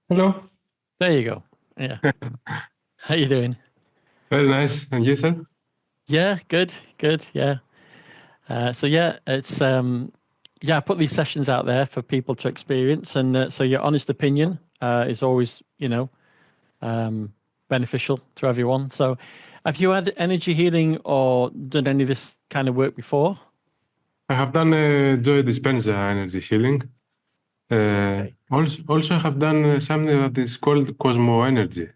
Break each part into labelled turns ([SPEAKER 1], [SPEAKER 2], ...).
[SPEAKER 1] Hello.
[SPEAKER 2] There you go. Yeah. How you doing?
[SPEAKER 1] Very nice. And you, sir?
[SPEAKER 2] Yeah, good, good. Yeah. So yeah, it's yeah, I put these sessions out there for people to experience, and so your honest opinion is always, beneficial to everyone. So, have you had energy healing or done any of this kind of work before?
[SPEAKER 1] I have done Joy Dispenza energy healing.
[SPEAKER 2] Okay.
[SPEAKER 1] Also, I have done something that is called Cosmo Energy.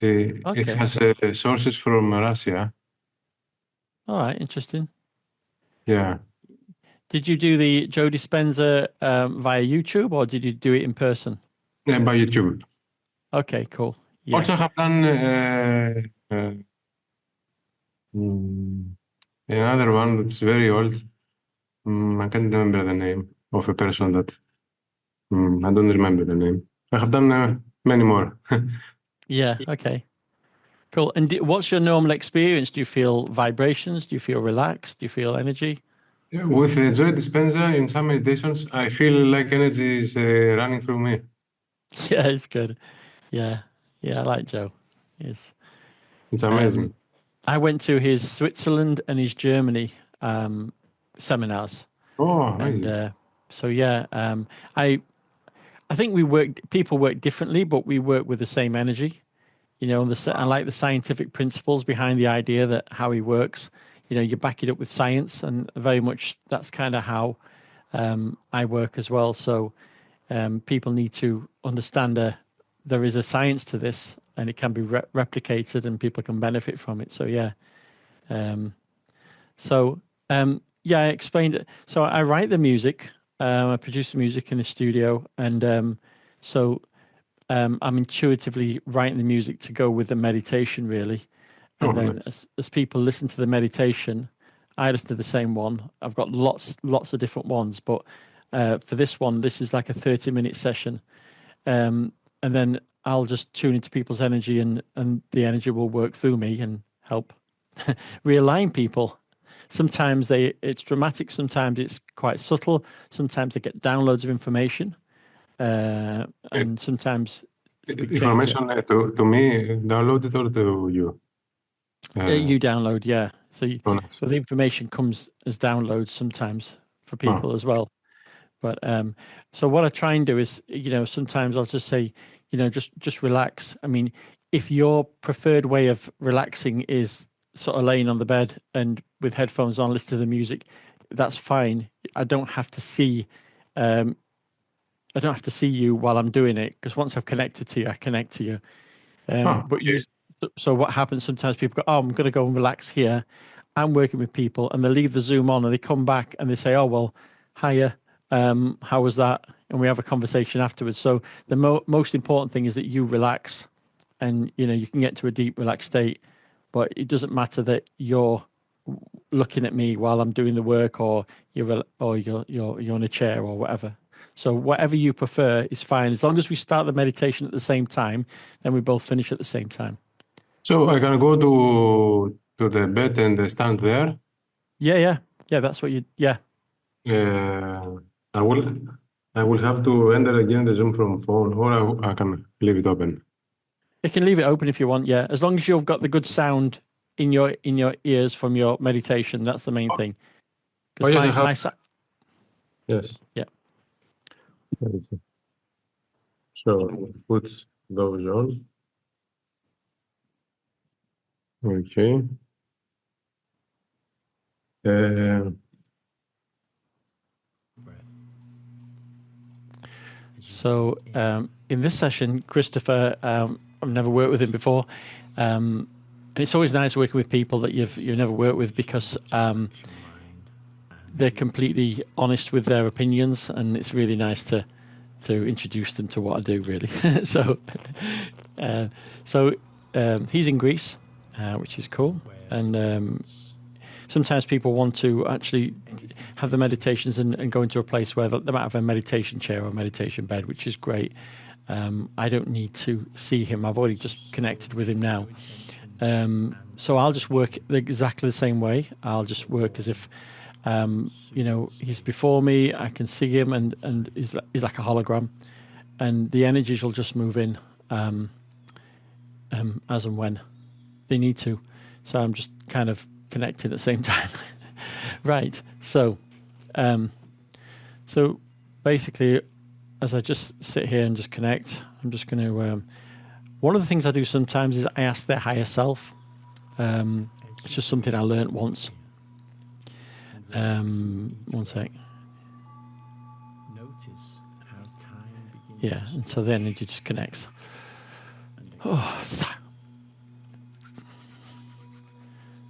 [SPEAKER 1] It
[SPEAKER 2] Okay.
[SPEAKER 1] has sources from Russia.
[SPEAKER 2] All right. Interesting.
[SPEAKER 1] Yeah,
[SPEAKER 2] Did you do the Joe Dispenza via YouTube or did you do it in person?
[SPEAKER 1] by YouTube.
[SPEAKER 2] Okay. Cool. Yeah.
[SPEAKER 1] Also, I have done mm, another one that's very old. I can't remember the name of a person that I don't remember the name. I have done many more.
[SPEAKER 2] Yeah. Okay. Cool. And what's your normal experience? Do you feel vibrations? Do you feel relaxed? Do you feel energy?
[SPEAKER 1] Yeah, with Joy Dispenza, in some meditations, I feel like energy is running through me.
[SPEAKER 2] Yeah, it's good. Yeah. Yeah, I like Joe. Yes.
[SPEAKER 1] It's
[SPEAKER 2] Um,
[SPEAKER 1] amazing.
[SPEAKER 2] I went to his Switzerland and his Germany um, seminars.
[SPEAKER 1] Oh,
[SPEAKER 2] And
[SPEAKER 1] amazing.
[SPEAKER 2] so, yeah, I I think people work differently, but we work with the same energy. I like the scientific principles behind the idea that how he works. You back it up with science, and very much that's kind of how I work as well. So people need to understand there is a science to this, and it can be replicated, and people can benefit from it. So yeah, um, yeah, I explained it. So I write the music, I produce the music in the studio, and so I'm intuitively writing the music to go with the meditation, really.
[SPEAKER 1] Oh,
[SPEAKER 2] And then
[SPEAKER 1] nice.
[SPEAKER 2] as people listen to the meditation, I listen to the same one. I've got lots of different ones, but for this one, this is like a 30-minute session. And then I'll just tune into people's energy, and the energy will work through me and help realign people. Sometimes it's dramatic, sometimes it's quite subtle, sometimes they get downloads of information,
[SPEAKER 1] Uh,
[SPEAKER 2] and sometimes it's a big change. Yeah.
[SPEAKER 1] Information to me downloaded or to you? Uh,
[SPEAKER 2] You download, yeah.
[SPEAKER 1] oh, nice.
[SPEAKER 2] So the information comes as downloads sometimes for
[SPEAKER 1] Oh,
[SPEAKER 2] people as well. But so what I try and do is, sometimes I'll just say, just relax. I mean, if your preferred way of relaxing is sort of laying on the bed and with headphones on, listen to the music, that's fine. Um, I don't have to see you while I'm doing it because once I've connected to you, I connect to you. But
[SPEAKER 1] okay.
[SPEAKER 2] so what happens sometimes people go, oh, I'm going to go and relax here. I'm working with people and they leave the Zoom on and they come back and they say, oh, well, hiya. How was that? And we have a conversation afterwards. So the most important thing is that you relax and, you can get to a deep, relaxed state, but it doesn't matter that you're looking at me while I'm doing the work or you're on a chair or whatever. So whatever you prefer is fine. As long as we start the meditation at the same time, then we both finish at the same time.
[SPEAKER 1] So I can go to the bed and stand there.
[SPEAKER 2] Yeah, yeah. Yeah, that's what yeah.
[SPEAKER 1] Uh, I will I will have to enter again the Zoom from phone, or I can leave it open.
[SPEAKER 2] You can leave it open if you want, yeah. As long as you've got the good sound in your ears from your meditation, that's the main
[SPEAKER 1] Oh,
[SPEAKER 2] thing.
[SPEAKER 1] oh,
[SPEAKER 2] Because
[SPEAKER 1] yes, I
[SPEAKER 2] my
[SPEAKER 1] have.
[SPEAKER 2] my
[SPEAKER 1] Yes.
[SPEAKER 2] yeah.
[SPEAKER 1] So put those on. Okay. Uh,
[SPEAKER 2] So in this session, Christopher, I've never worked with him before, and it's always nice working with people that you've never worked with because they're completely honest with their opinions, and it's really nice to introduce them to what I do. Really, so uh, so he's in Greece, which is cool, and sometimes people want to actually have the meditations and go into a place where they might have a meditation chair or a meditation bed, which is great. I don't need to see him. I've already just connected with him now. So I'll just work exactly the same way. I'll just work as if, he's before me. I can see him, and he's like a hologram. and the energies will just move in as and when they need to. So I'm just kind of connecting at the same time. Right. So basically, as I just sit here and just connect, I'm just going to. One of the things I do sometimes is I ask their higher self. It's just something I learnt once. One sec.
[SPEAKER 3] Notice how time begins.
[SPEAKER 2] Yeah, and so the energy just connects. Oh,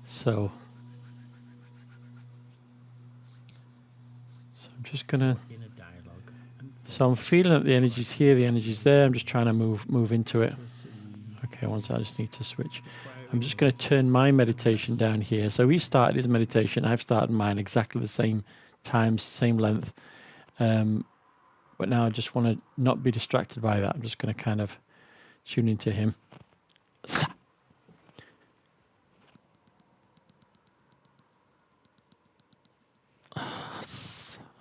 [SPEAKER 2] so I'm just gonna.
[SPEAKER 3] In a dialogue.
[SPEAKER 2] So I'm feeling that the energy's here, the energy's there. I'm just trying to move into it. Okay, once I just need to switch. I'm just going to turn my meditation down here. So he started his meditation. I've started mine exactly the same time, same length. But now I just want to not be distracted by that. I'm just going to kind of tune into him.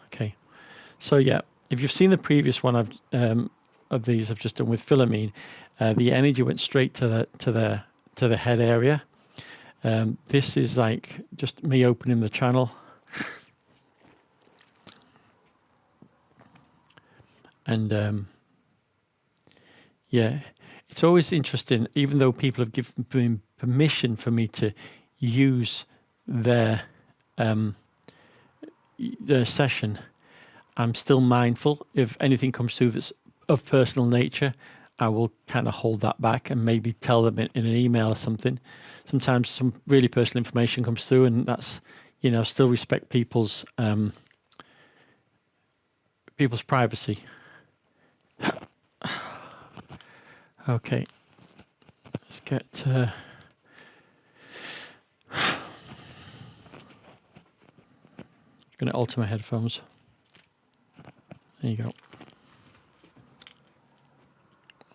[SPEAKER 2] Okay. So yeah, if you've seen the previous one of these I've just done with Philomene, the energy went straight to the head area. This is like just me opening the channel. And yeah, it's always interesting, even though people have given me permission for me to use their session, I'm still mindful. If anything comes through that's of personal nature, I will kind of hold that back and maybe tell them in an email or something. Sometimes some really personal information comes through, and that's, still respect people's privacy. Okay, let's get. Going to alter my headphones. There you go.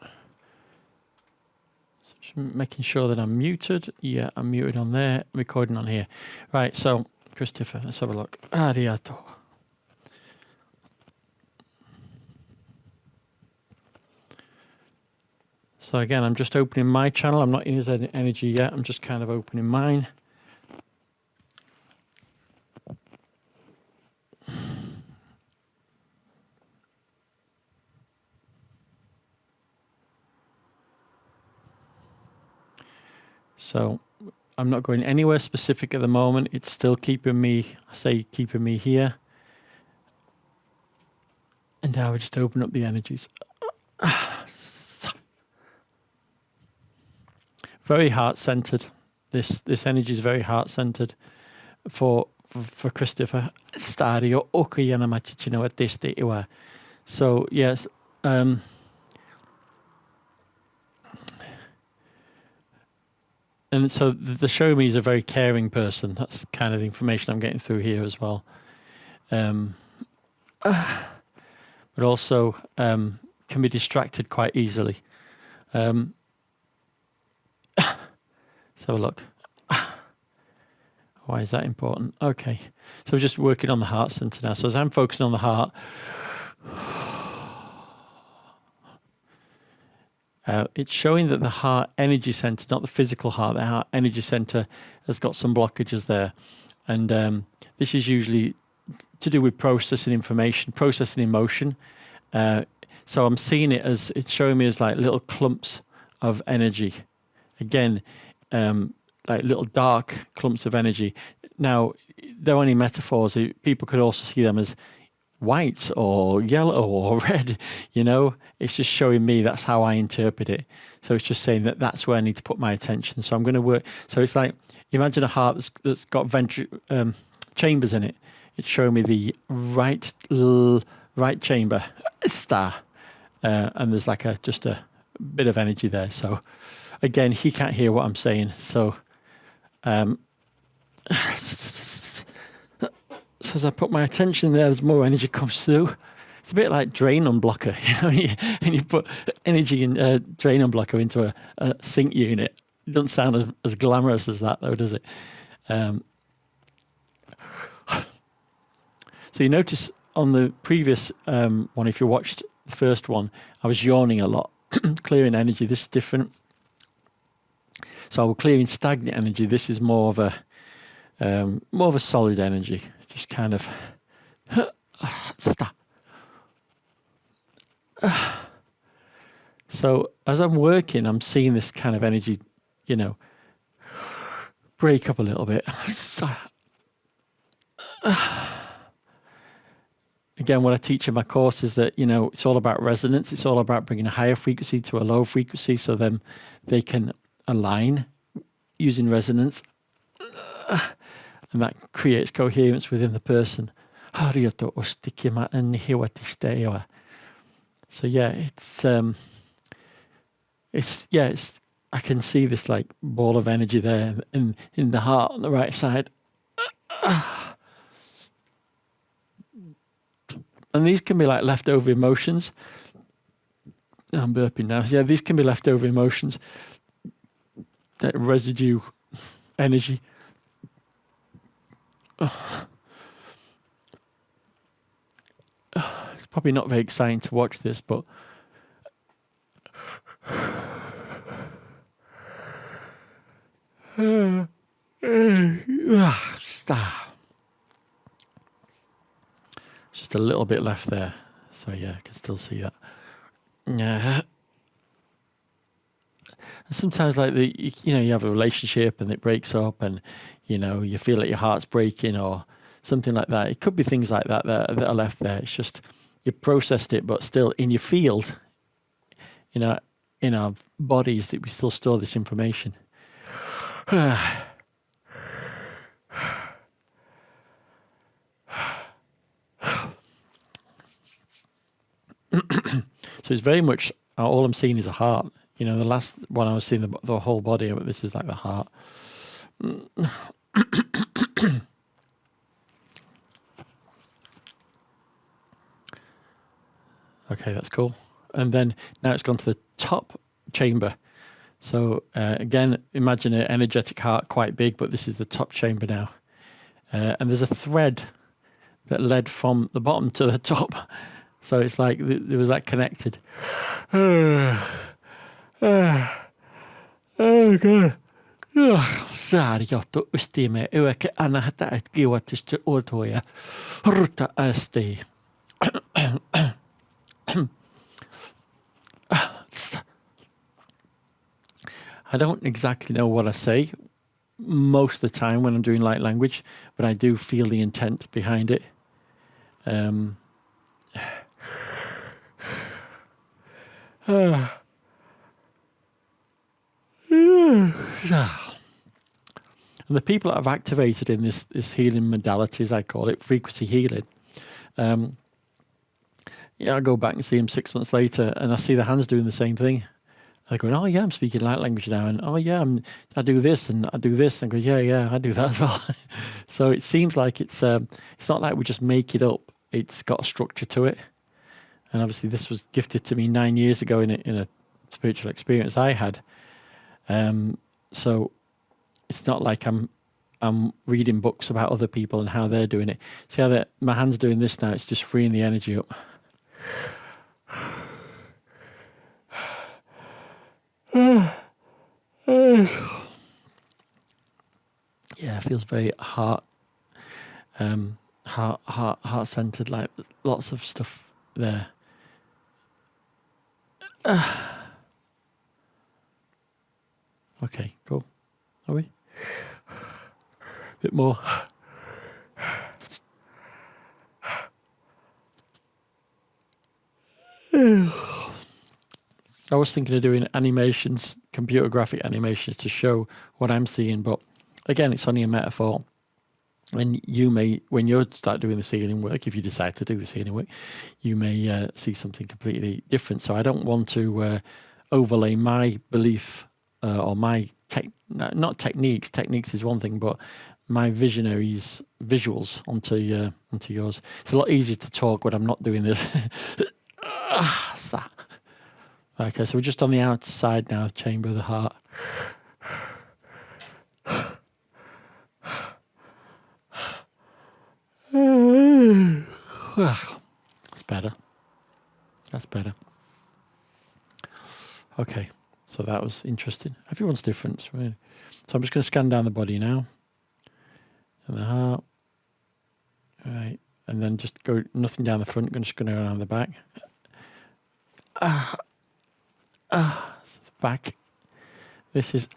[SPEAKER 2] So just making sure that I'm muted. Yeah, I'm muted on there. Recording on here. Right. So, Christopher, let's have a look. Arigato. So again, I'm just opening my channel. I'm not in his energy yet. I'm just kind of opening mine. So I'm not going anywhere specific at the moment. It's still keeping me here. And now we just open up the energies. Very heart-centered. This energy is very heart-centered for Christopher. Stario okuyana machichino ateste iwa. So yes, and so the Show-Mes are a very caring person. That's kind of the information I'm getting through here as well. But also can be distracted quite easily. Let's have a look. Why is that important? Okay. So we're just working on the heart center now. So as I'm focusing on the heart, it's showing that the heart energy center, not the physical heart, the heart energy center has got some blockages there. And this is usually to do with processing information, processing emotion. So I'm seeing it as, it's showing me as like little clumps of energy. Again, like little dark clumps of energy. Now, they're only metaphors. People could also see them as white or yellow or red, It's just showing me that's how I interpret it. So it's just saying that that's where I need to put my attention. So I'm going to work. So it's like, imagine a heart that's got chambers in it. It's showing me the right chamber, star. And there's like just a bit of energy there. So again, he can't hear what I'm saying. So, so as I put my attention there, there's more energy comes through. It's a bit like drain unblocker, and you put energy in drain unblocker into a sink unit. It doesn't sound as glamorous as that, though, does it? So you notice on the previous one, if you watched the first one, I was yawning a lot, clearing energy. This is different. So we're clearing stagnant energy. This is more of a solid energy. Just kind of stop. So as I'm working, I'm seeing this kind of energy, break up a little bit. Again, what I teach in my course is that, it's all about resonance. It's all about bringing a higher frequency to a low frequency so then they can align using resonance. And that creates coherence within the person. So yeah, it's I can see this like ball of energy there in the heart on the right side. And these can be like leftover emotions. I'm burping now. Yeah, these can be leftover emotions. That residue energy. It's probably not very exciting to watch this, but just a little bit left there. So yeah, I can still see that. Yeah. Sometimes like you have a relationship and it breaks up and you feel like your heart's breaking or something like that. It could be things like that that are left there. It's just you processed it, but still in your field, in our bodies, that we still store this information. So it's very much all I'm seeing is a heart. The last one I was seeing the whole body, but this is like the heart. Okay, that's cool. And then now it's gone to the top chamber. So again, imagine an energetic heart, quite big, but this is the top chamber now. And there's a thread that led from the bottom to the top. So it's like there was that connected. Oh God. Saariotto ystime yöke anahta et kiuatista otoja. Ruta asti. I don't exactly know what I say most of the time when I'm doing light language, but I do feel the intent behind it. And the people that I've activated in this healing modality, as I call it, frequency healing, I go back and see them 6 months later and I see the hands doing the same thing. They're going, oh yeah, I'm speaking light language now. And oh yeah, I do this and I do this. And I go, yeah, I do that as well. So it seems like it's not like we just make it up. It's got a structure to it. And obviously this was gifted to me 9 years ago in a spiritual experience I had. So it's not like I'm reading books about other people and how they're doing it. See how my hand's doing this now? It's just freeing the energy up. Yeah, it feels very heart centered, like lots of stuff there. Okay, cool. Are we? Bit more. I was thinking of doing animations, computer graphic animations to show what I'm seeing, but again, it's only a metaphor. And you may, when you start doing the healing work, if you decide to do the healing work, you may see something completely different. So I don't want to overlay my belief or my not techniques. Techniques is one thing, but my visionaries' visuals onto yours. It's a lot easier to talk when I'm not doing this. Okay, so we're just on the outside now, chamber of the heart. It's better. That's better. Okay, so that was interesting. Everyone's different, really. So I'm just going to scan down the body now. And the heart. All right. And then just go, nothing down the front, I'm just going to go down the back. So the back. This is,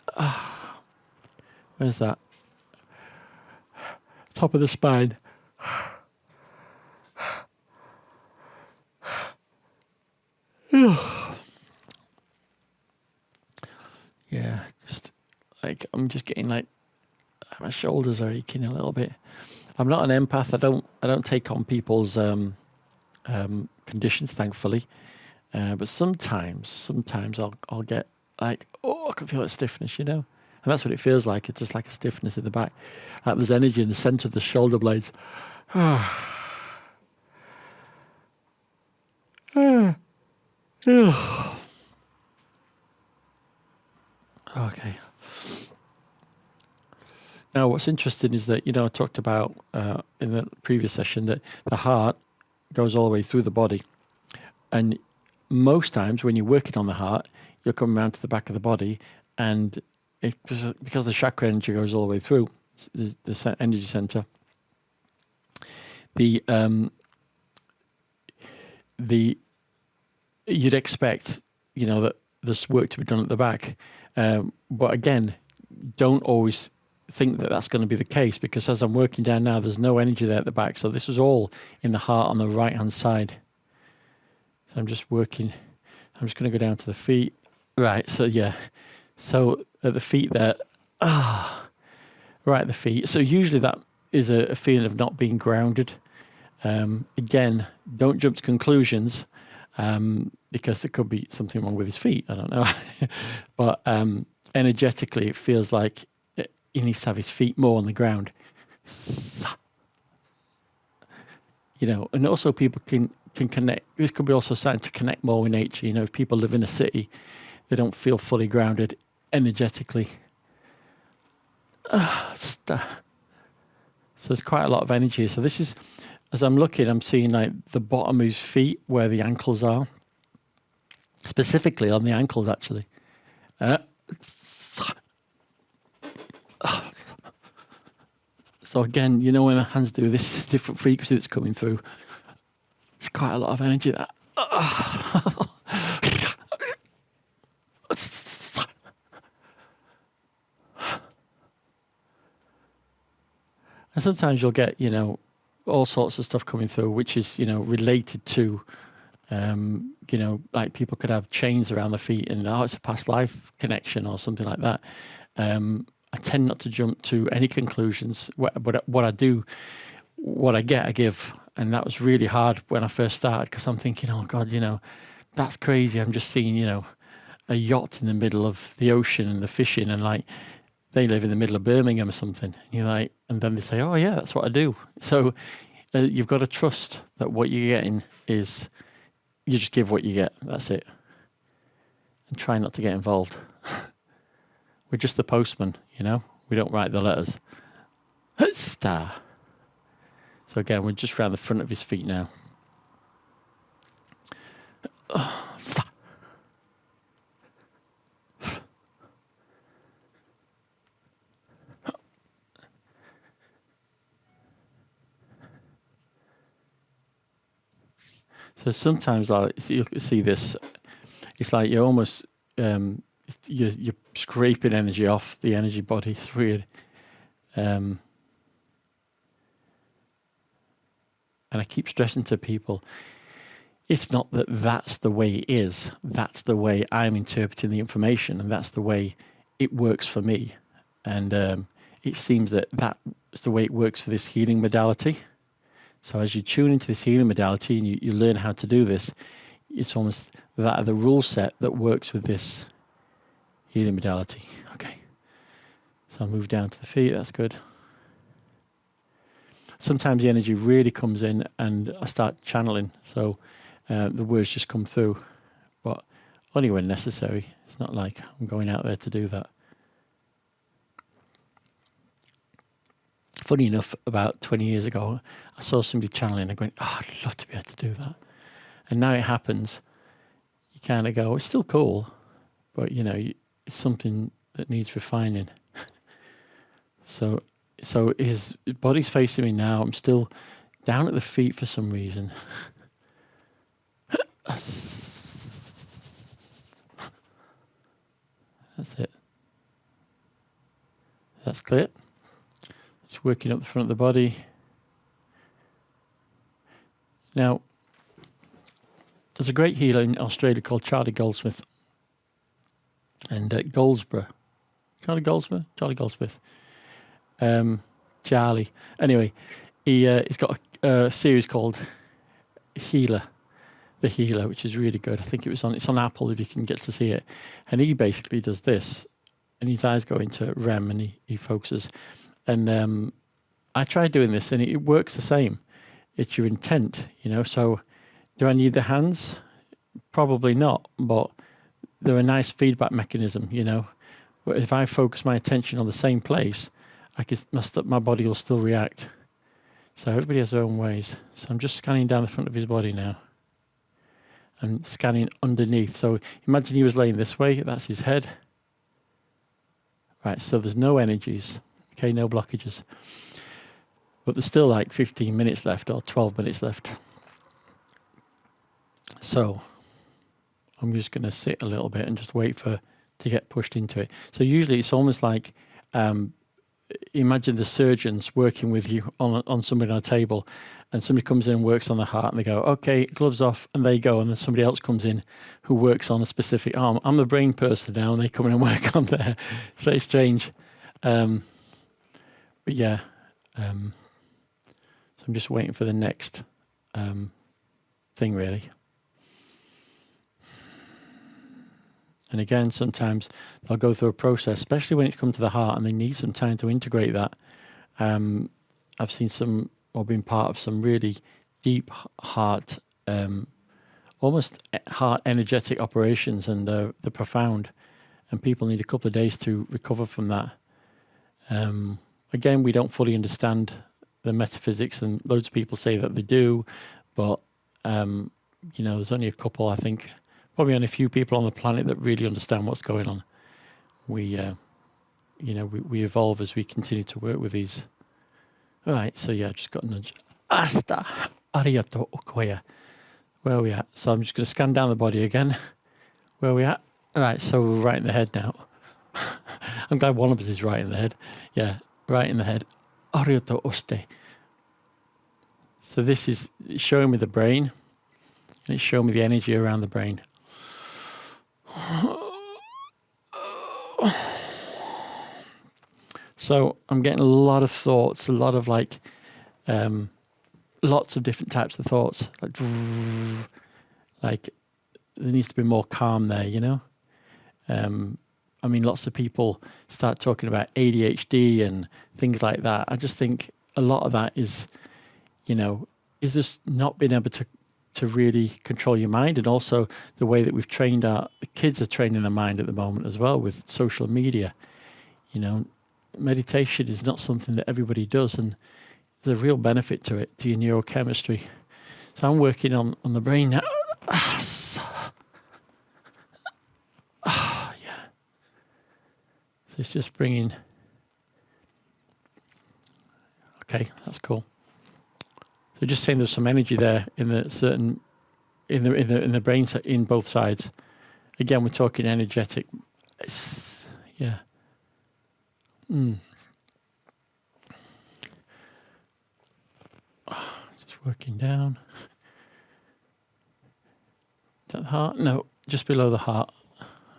[SPEAKER 2] where's that? Top of the spine. Yeah, just like I'm just getting like my shoulders are aching a little bit. I'm not an empath. I don't take on people's conditions, thankfully. But sometimes I'll get like, oh, I can feel that stiffness, And that's what it feels like. It's just like a stiffness in the back. Like there's energy in the center of the shoulder blades. Okay. Now, what's interesting is that, I talked about in the previous session that the heart goes all the way through the body. And most times when you're working on the heart, you'll come around to the back of the body, and because the chakra energy goes all the way through the energy center, you'd expect, that there's work to be done at the back. But again, don't always think that that's going to be the case, because as I'm working down now, there's no energy there at the back. So this is all in the heart on the right-hand side. So I'm just working. I'm just going to go down to the feet. Right, so yeah. So at the feet there, right at the feet. So usually that is a feeling of not being grounded. Again, don't jump to conclusions, because there could be something wrong with his feet. I don't know. But energetically, it feels like he needs to have his feet more on the ground. And also people can connect. This could be also starting to connect more with nature. If people live in a city, they don't feel fully grounded energetically. So there's quite a lot of energy. So this is, as I'm looking, I'm seeing like the bottom of his feet where the ankles are. Specifically on the ankles, actually. So again, when the hands do this different frequency that's coming through, it's quite a lot of energy there. And sometimes you'll get, all sorts of stuff coming through, which is, related to, like people could have chains around the feet and, it's a past life connection or something like that. I tend not to jump to any conclusions. What I do, what I get, I give. And that was really hard when I first started, because I'm thinking, oh God, that's crazy. I'm just seeing, a yacht in the middle of the ocean and the fishing, and like they live in the middle of Birmingham or something. And you're like, and then they say, oh yeah, that's what I do. So you've got to trust that what you're getting is, you just give what you get. That's it. And try not to get involved. We're just the postman, We don't write the letters. Star. So again, we're just around the front of his feet now. Star. So sometimes you'll see this. It's like you're almost you're scraping energy off the energy body. It's weird. And I keep stressing to people, it's not that that's the way it is. That's the way I'm interpreting the information, and that's the way it works for me. And it seems that that's the way it works for this healing modality. So as you tune into this healing modality and you learn how to do this, it's almost the rule set that works with this healing modality. Okay. So I'll move down to the feet. That's good. Sometimes the energy really comes in and I start channeling. So the words just come through, but only when necessary. It's not like I'm going out there to do that. Funny enough, about 20 years ago, I saw somebody channeling and going, oh, I'd love to be able to do that. And now it happens. You kind of go, it's still cool, but it's something that needs refining. So his body's facing me now. I'm still down at the feet for some reason. That's it. That's clear. Just working up the front of the body. Now, there's a great healer in Australia called Charlie Goldsmith. And Goldsborough. Charlie Goldsmith. Charlie. Anyway, he's got a series called The Healer, which is really good. I think it's on Apple if you can get to see it. And he basically does this, and his eyes go into REM, and he focuses. And I tried doing this, and it works the same. It's your intent, So, do I need the hands? Probably not, but they're a nice feedback mechanism, But if I focus my attention on the same place, my body will still react. So everybody has their own ways. So I'm just scanning down the front of his body now. I'm scanning underneath. So imagine he was laying this way. That's his head. Right, so there's no energies. Okay, no blockages. But there's still like 15 minutes left or 12 minutes left. So I'm just going to sit a little bit and just wait to get pushed into it. So usually it's almost like, imagine the surgeons working with you on somebody on a table, and somebody comes in and works on the heart, and they go, okay, gloves off, and they go, and then somebody else comes in who works on a specific arm. I'm the brain person now, and they come in and work on there. It's very strange. But yeah, so I'm just waiting for the next thing, really. And again, sometimes they'll go through a process, especially when it's come to the heart, and they need some time to integrate that. I've seen been part of some really deep heart, almost heart energetic operations, and they're profound. And people need a couple of days to recover from that. Again, we don't fully understand the metaphysics, and loads of people say that they do, but there's only a couple, I think. Probably only a few people on the planet that really understand what's going on. We evolve as we continue to work with these. All right, so yeah, just got a nudge. Asta, arigato, okoya. Where are we at? So I'm just going to scan down the body again. Where are we at? All right, so we're right in the head now. I'm glad one of us is right in the head. Yeah, right in the head. Arigato oste. So this is showing me the brain, and it's showing me the energy around the brain. So I'm getting a lot of thoughts, a lot of lots of different types of thoughts. Like there needs to be more calm there, lots of people start talking about ADHD and things like that. I just think a lot of that is just not being able to really control your mind, and also the way that we've trained the kids are training their mind at the moment as well with social media. Meditation is not something that everybody does, and there's a real benefit to it, to your neurochemistry. So I'm working on the brain now. Yeah. So it's just bringing. Okay, that's cool. So just saying there's some energy there in the brain in both sides. Again, we're talking energetic. Yeah. Just working down. Is that the heart? No, just below the heart.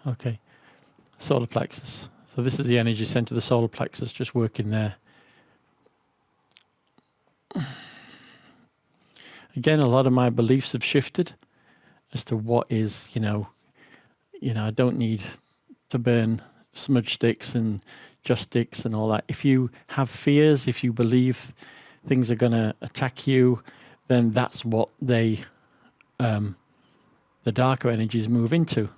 [SPEAKER 2] Okay. Solar plexus. So this is the energy center, the solar plexus, just working there. Again, a lot of my beliefs have shifted as to what is, I don't need to burn smudge sticks and just sticks and all that. If you have fears, if you believe things are going to attack you, then that's what the darker energies move into.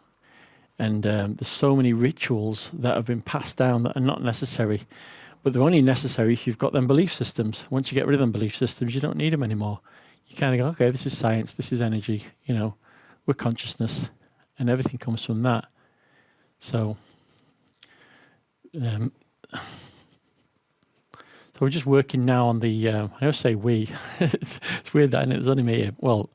[SPEAKER 2] And there's so many rituals that have been passed down that are not necessary, but they're only necessary if you've got them belief systems. Once you get rid of them belief systems, you don't need them anymore. you kind of go, okay, this is science, this is energy, we're consciousness, and everything comes from that. So, so we're just working now on the, I always say we, it's weird that there's only me here. Well,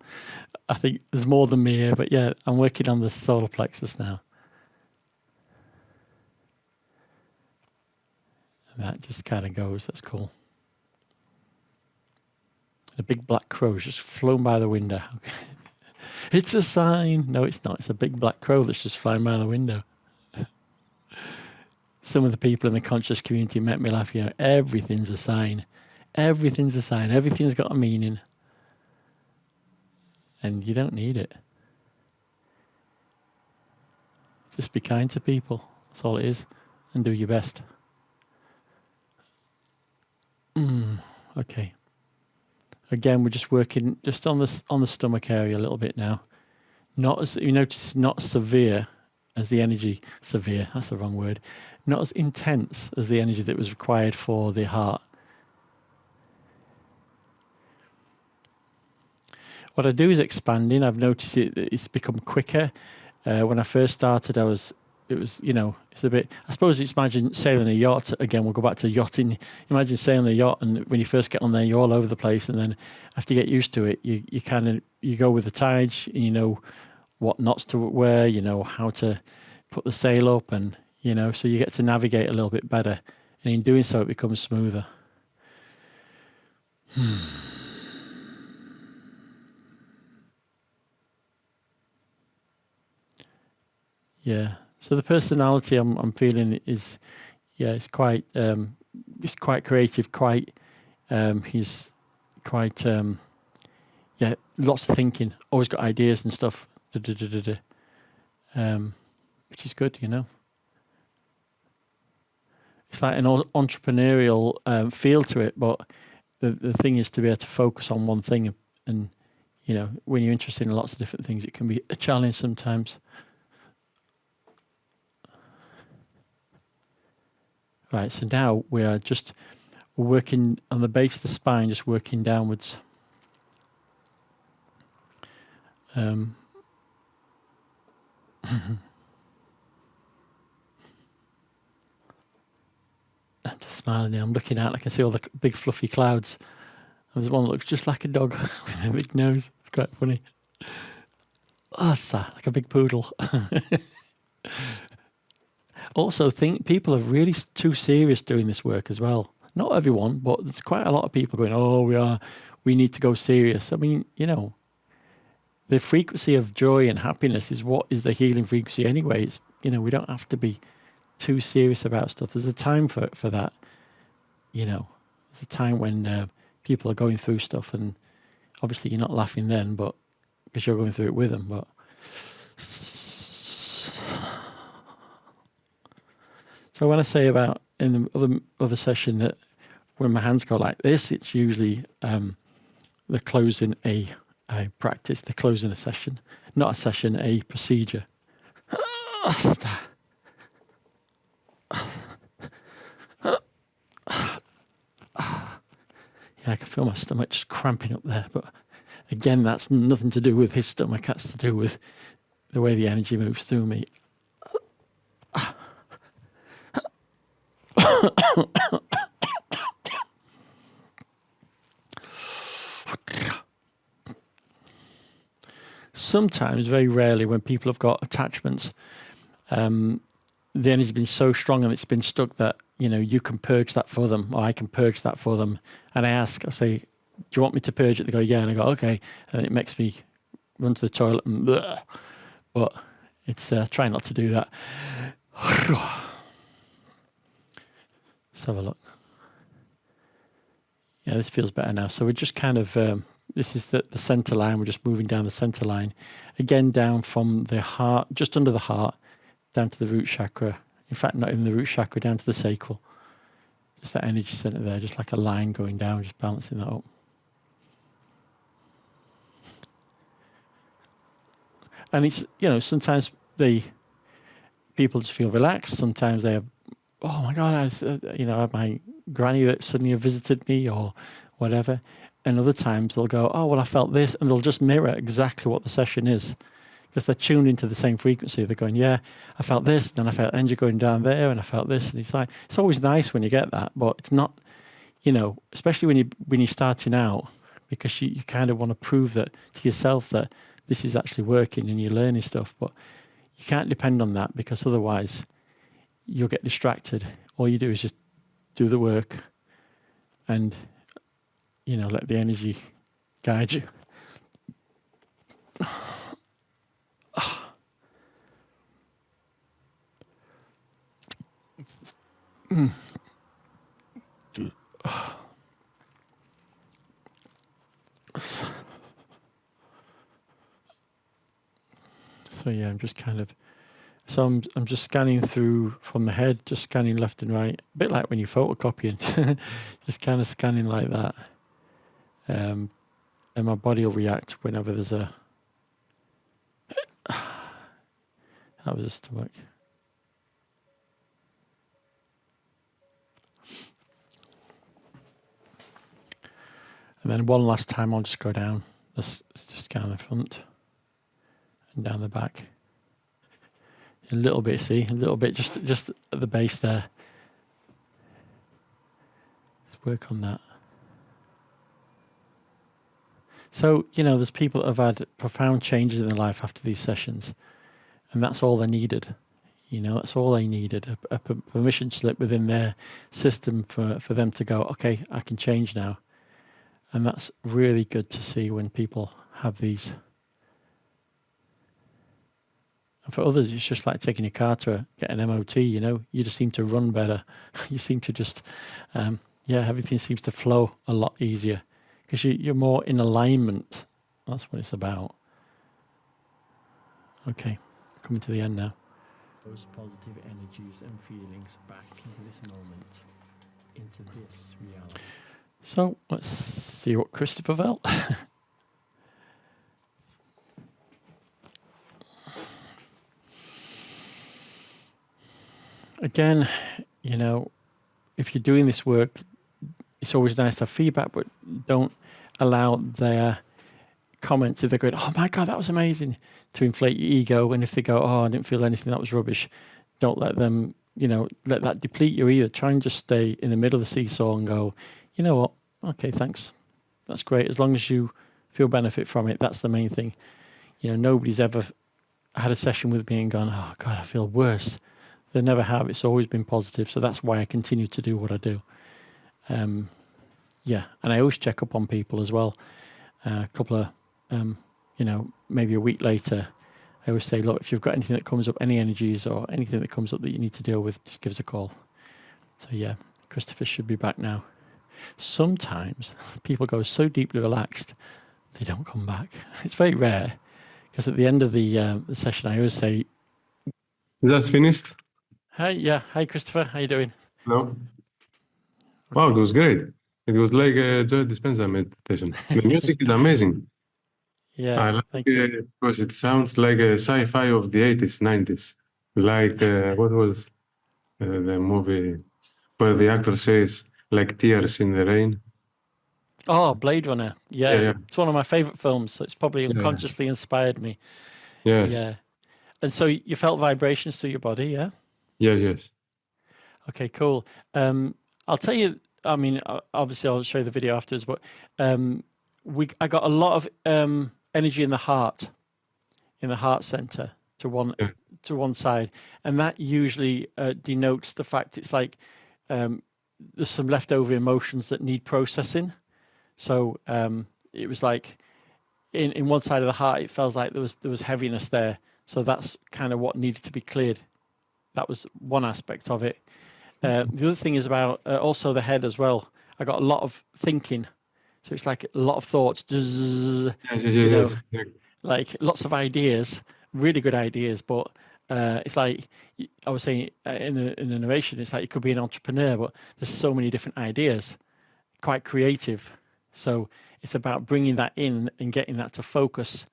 [SPEAKER 2] I think there's more than me here, but yeah, I'm working on the solar plexus now. And that just kind of goes, that's cool. A big black crow has just flown by the window. It's a sign. No, it's not. It's a big black crow that's just flying by the window. Some of the people in the conscious community make me laugh. Everything's a sign. Everything's a sign. Everything's got a meaning. And you don't need it. Just be kind to people. That's all it is. And do your best. Okay. Again, we're just working just on the stomach area a little bit now. Not as you notice, not severe as the energy. Severe, that's the wrong word. Not as intense as the energy that was required for the heart. What I do is expanding. I've noticed it's become quicker. When I first started, it was, it's a bit, I suppose it's, imagine sailing a yacht. Again, we'll go back to yachting. Imagine sailing a yacht, and when you first get on there, you're all over the place. And then after you get used to it, you go with the tides, and you know what knots to wear, you know how to put the sail up, and, so you get to navigate a little bit better. And in doing so, it becomes smoother. Yeah. So the personality I'm feeling is, it's quite creative. He's quite lots of thinking. Always got ideas and stuff. Which is good, It's like an entrepreneurial feel to it, but the thing is to be able to focus on one thing, and when you're interested in lots of different things, it can be a challenge sometimes. Right, so now we are just working on the base of the spine, just working downwards. I'm just smiling now. I'm looking out, I can see all the big fluffy clouds. And there's one that looks just like a dog with a big nose. It's quite funny. Oh, like a big poodle. Also, think people are really too serious doing this work as well. Not everyone, but there's quite a lot of people going, we need to go serious. I mean, the frequency of joy and happiness is what is the healing frequency anyway. It's, we don't have to be too serious about stuff. There's a time for that. There's a time when people are going through stuff, and obviously you're not laughing then, but because you're going through it with them. But so when I say about in the other session that when my hands go like this, it's usually the closing a practice, the closing a session, not a session, a procedure. Yeah, I can feel my stomach just cramping up there, but again, that's nothing to do with his stomach. That's to do with the way the energy moves through me. Sometimes, very rarely, when people have got attachments, the energy's been so strong and it's been stuck that, you can purge that for them, or I can purge that for them. And I say, do you want me to purge it? They go, yeah. And I go, okay. And it makes me run to the toilet and bleh. But it's, try not to do that. Let's have a look. Yeah, this feels better now. So we're just kind of, this is the center line. We're just moving down the center line. Again, down from the heart, just under the heart, down to the root chakra. In fact, not even the root chakra, down to the sacral. Just that energy center there, just like a line going down, just balancing that up. And it's, sometimes people just feel relaxed. Sometimes they have, oh my God, I have my granny that suddenly visited me or whatever. And other times they'll go, oh, well, I felt this. And they'll just mirror exactly what the session is because they're tuned into the same frequency. They're going, yeah, I felt this. Then I felt energy going down there and I felt this. And it's like, it's always nice when you get that, but it's not, especially when you're starting out, because you kind of want to prove that to yourself that this is actually working and you're learning stuff. But you can't depend on that because otherwise you'll get distracted. All you do is just do the work and, let the energy guide you. So yeah, I'm just kind of, I'm just scanning through from the head, just scanning left and right, a bit like when you're photocopying, just kind of scanning like that. And my body will react whenever there's a, how was the stomach? And then one last time I'll just go down, just down the front and down the back. A little bit, just at the base there. Let's work on that. So, there's people that have had profound changes in their life after these sessions, and that's all they needed. That's all they needed, a permission slip within their system for them to go, okay, I can change now. And that's really good to see when people have these. And for others, it's just like taking your car to get an MOT, you just seem to run better. You seem to just, everything seems to flow a lot easier because you're more in alignment. That's what it's about. Okay, coming to the end now.
[SPEAKER 3] Those positive energies and feelings back into this moment, into this reality.
[SPEAKER 2] So let's see what Christopher felt. Again, if you're doing this work, it's always nice to have feedback, but don't allow their comments, if they're going, oh my God, that was amazing, to inflate your ego. And if they go, oh, I didn't feel anything, that was rubbish, don't let them, let that deplete you either. Try and just stay in the middle of the seesaw and go, you know what, okay, thanks. That's great. As long as you feel benefit from it, that's the main thing. Nobody's ever had a session with me and gone, oh God, I feel worse. They never have. It's always been positive. So that's why I continue to do what I do. And I always check up on people as well. A couple of, maybe a week later, I always say, look, if you've got anything that comes up, any energies or anything that comes up that you need to deal with, just give us a call. So yeah, Christopher should be back now. Sometimes people go so deeply relaxed, they don't come back. It's very rare because at the end of the session, I always say,
[SPEAKER 1] That's finished?
[SPEAKER 2] Hi Christopher, how you doing?
[SPEAKER 1] No? Wow, it was great. It was like a Joe Dispenza meditation. The music is amazing.
[SPEAKER 2] Yeah,
[SPEAKER 1] I like
[SPEAKER 2] thank you.
[SPEAKER 1] it because it sounds like a sci-fi of the 80s, 90s. Like, what was the movie where the actor says, like tears in the rain?
[SPEAKER 2] Oh, Blade Runner. Yeah,
[SPEAKER 1] Yeah.
[SPEAKER 2] it's one of my favorite films, so it's probably
[SPEAKER 1] Yeah.
[SPEAKER 2] unconsciously inspired me.
[SPEAKER 1] Yes.
[SPEAKER 2] Yeah. And so you felt vibrations through your body, yeah?
[SPEAKER 1] Yes.
[SPEAKER 2] Okay, cool. I'll tell you, obviously I'll show you the video afterwards, but I got a lot of energy in the heart center to one side, and that usually denotes the fact it's like there's some leftover emotions that need processing. So it was like in one side of the heart, it feels like there was heaviness there. So that's kind of what needed to be cleared. That was one aspect of it. The other thing is about also the head as well. I got a lot of thinking. So it's like a lot of thoughts.
[SPEAKER 1] Yes.
[SPEAKER 2] Like lots of ideas, really good ideas. But it's like, I was saying in the narration, it's like you could be an entrepreneur, but there's so many different ideas, quite creative. So it's about bringing that in and getting that to focus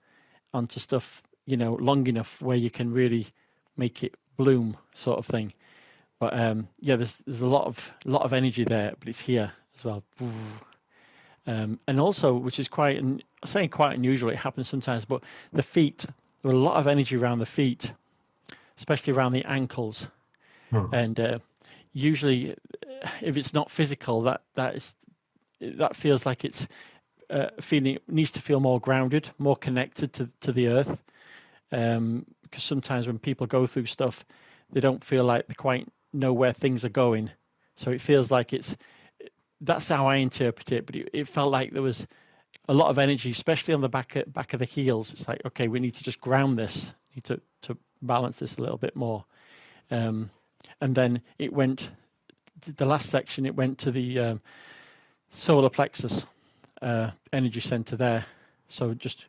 [SPEAKER 2] onto stuff, long enough where you can really make it bloom, sort of thing. But there's a lot of energy there, but it's here as well. And also, which is I'm saying quite unusual, it happens sometimes, but the feet, there are a lot of energy around the feet, especially around the ankles.
[SPEAKER 1] Oh.
[SPEAKER 2] And usually, if it's not physical, that feels like it's needs to feel more grounded, more connected to the earth. Because sometimes when people go through stuff, they don't feel like they quite know where things are going. So it feels like that's how I interpret it. But it felt like there was a lot of energy, especially on the back of the heels. It's like, okay, we need to just ground this, need to balance this a little bit more. And then it went, the last section, it went to the solar plexus energy center there. So just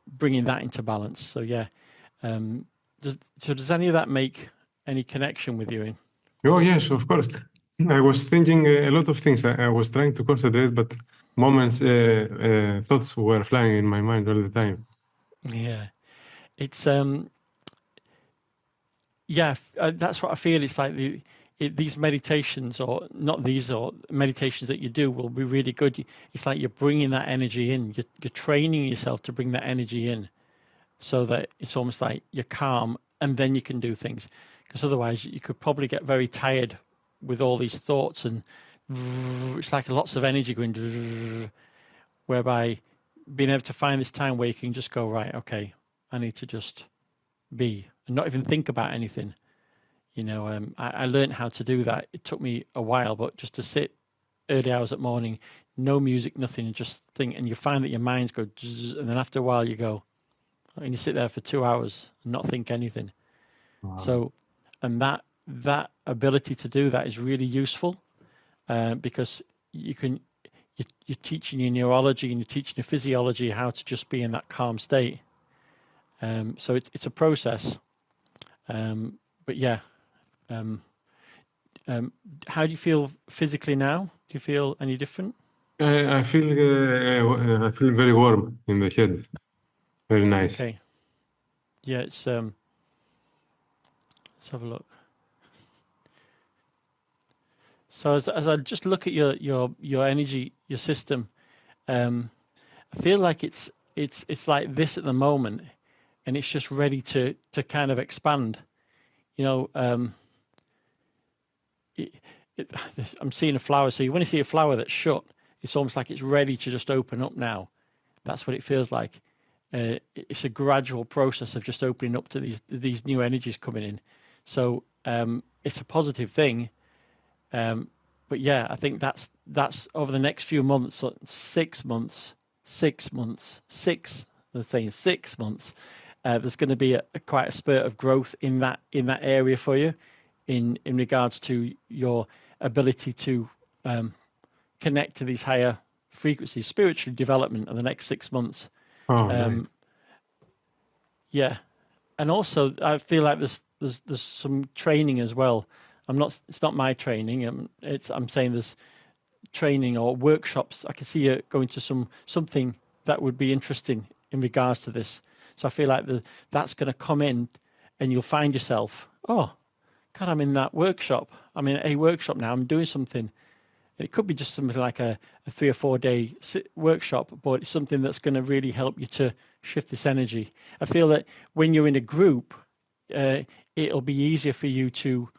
[SPEAKER 2] bringing that into balance. So yeah. Does any of that make any connection with you?
[SPEAKER 1] Oh, yes, of course. I was thinking a lot of things. I was trying to concentrate, but thoughts were flying in my mind all the time.
[SPEAKER 2] Yeah, it's that's what I feel. It's like these meditations, or not these, or meditations that you do will be really good. It's like you're bringing that energy in. You're training yourself to bring that energy in, so that it's almost like you're calm, and then you can do things. Because otherwise, you could probably get very tired with all these thoughts, and it's like lots of energy going. Whereby being able to find this time where you can just go, right, okay, I need to just be and not even think about anything. I learned how to do that. It took me a while, but just to sit early hours at morning, no music, nothing, and just think, and you find that your minds go, and then after a while you go, and you sit there for 2 hours and not think anything.
[SPEAKER 1] Wow.
[SPEAKER 2] So, and that ability to do that is really useful, because you're teaching your neurology and you're teaching your physiology how to just be in that calm state. So it's a process. But yeah, how do you feel physically now? Do you feel any different?
[SPEAKER 1] I feel very warm in the head. Very nice.
[SPEAKER 2] Okay. Yeah, it's let's have a look. So as I just look at your energy, your system, I feel like it's like this at the moment, and it's just ready to kind of expand. I'm seeing a flower. So when you see a flower that's shut, it's almost like it's ready to just open up now. That's what it feels like. It's a gradual process of just opening up to these new energies coming in. So it's a positive thing. But yeah, I think that's over the next few months, 6 months, 6 months, 6 months. There's going to be quite a spurt of growth in that area for you, in regards to your ability to connect to these higher frequencies, spiritual development in the next 6 months.
[SPEAKER 1] Oh, nice.
[SPEAKER 2] Yeah, and also I feel like there's some training as well. It's not my training. I'm saying there's training or workshops. I can see you going to something that would be interesting in regards to this. So I feel like that's going to come in, and you'll find yourself, oh, God, I'm in that workshop. I'm in a workshop now. I'm doing something. It could be just something like a 3 or 4 day workshop, but it's something that's going to really help you to shift this energy. I feel that when you're in a group, it'll be easier for you to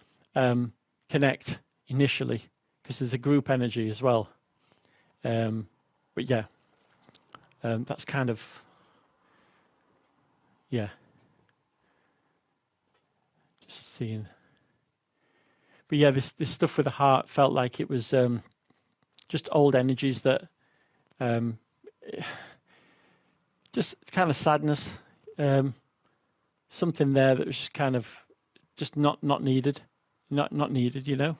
[SPEAKER 2] connect initially, because there's a group energy as well. But yeah, that's kind of, yeah. Just seeing. But yeah, this stuff with the heart felt like it was just old energies that just kind of sadness, something there that was just kind of just not needed, not needed,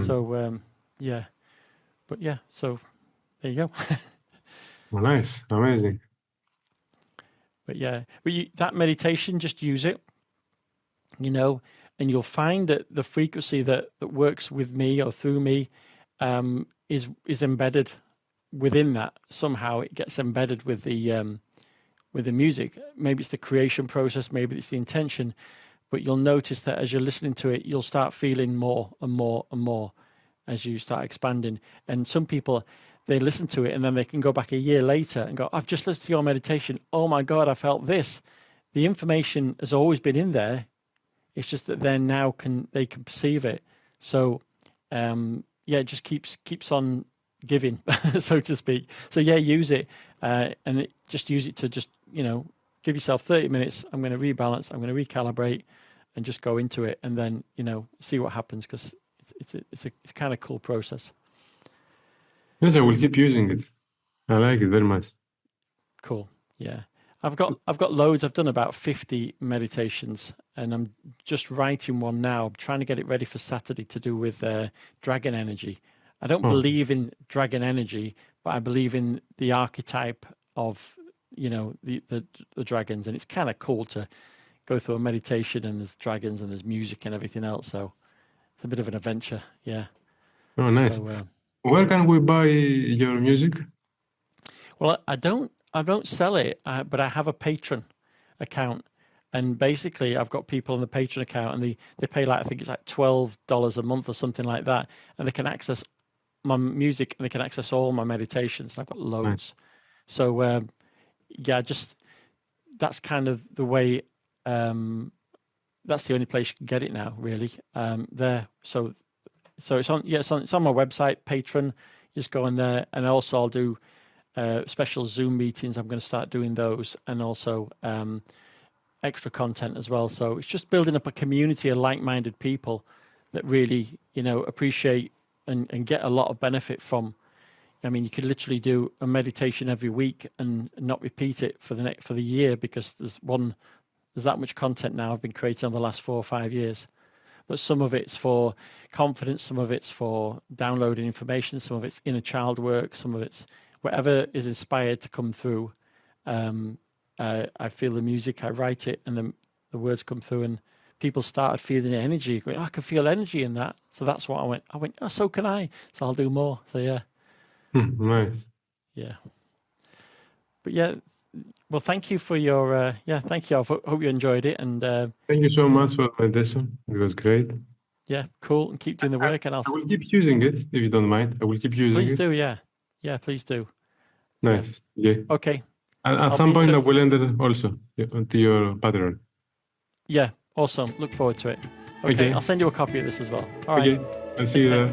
[SPEAKER 2] So yeah, but yeah, so there you go.
[SPEAKER 1] Well, nice, amazing.
[SPEAKER 2] But yeah, that meditation, just use it, and you'll find that the frequency that works with me or through me is embedded within that. Somehow it gets embedded with the music. Maybe it's the creation process, maybe it's the intention, but you'll notice that as you're listening to it, you'll start feeling more and more and more as you start expanding. And some people, they listen to it and then they can go back a year later and go, I've just listened to your meditation. Oh my God, I felt this. The information has always been in there. It's just that then now they can perceive it. So yeah, it just keeps on giving, so to speak. So yeah, use it and just use it to just, give yourself 30 minutes. I'm going to rebalance. I'm going to recalibrate and just go into it and then, see what happens, because it's a kind of cool process.
[SPEAKER 1] Yes, I will keep using it. I like it very much.
[SPEAKER 2] Cool. Yeah. I've got loads. I've done about 50 meditations and I'm just writing one now. I'm trying to get it ready for Saturday to do with dragon energy. I don't believe in dragon energy, but I believe in the archetype of, the dragons. And it's kind of cool to go through a meditation and there's dragons and there's music and everything else. So it's a bit of an adventure. Yeah.
[SPEAKER 1] Oh, nice.
[SPEAKER 2] So,
[SPEAKER 1] where can we buy your music?
[SPEAKER 2] Well, I don't sell it, but I have a Patreon account. And basically, I've got people on the Patreon account and they pay I think it's like $12 a month or something like that. And they can access my music and they can access all my meditations. And I've got loads.
[SPEAKER 1] Nice.
[SPEAKER 2] So, yeah, that's kind of the way, that's the only place you can get it now, really. There. So it's on my website, Patreon. You just go in there. And also I'll do special Zoom meetings. I'm going to start doing those, and also extra content as well. So it's just building up a community of like-minded people that really, appreciate and get a lot of benefit from. I mean, you could literally do a meditation every week and not repeat it for the year, because there's that much content now I've been creating over the last 4 or 5 years. But some of it's for confidence, some of it's for downloading information, some of it's inner child work, some of it's whatever is inspired to come through. I feel the music, I write it, and then the words come through, and people started feeling the energy. Going, I can feel energy in that. So that's what I went, oh, so can I. So I'll do more. So yeah.
[SPEAKER 1] Nice.
[SPEAKER 2] Yeah. But yeah, well, thank you for your, thank you. I hope you enjoyed it. And
[SPEAKER 1] Thank you so much for the meditation. It was great.
[SPEAKER 2] yeah, cool. And keep doing the work. And
[SPEAKER 1] I will keep using it if you don't mind. I will keep using
[SPEAKER 2] please
[SPEAKER 1] it.
[SPEAKER 2] do. Yeah. Yeah, please do.
[SPEAKER 1] Nice. Yeah.
[SPEAKER 2] Okay.
[SPEAKER 1] At some point, I will enter also to your Patreon.
[SPEAKER 2] Yeah. Awesome. Look forward to it. Okay.
[SPEAKER 1] Okay.
[SPEAKER 2] I'll send you a copy of this as well. All right.
[SPEAKER 1] Okay. I'll see you there.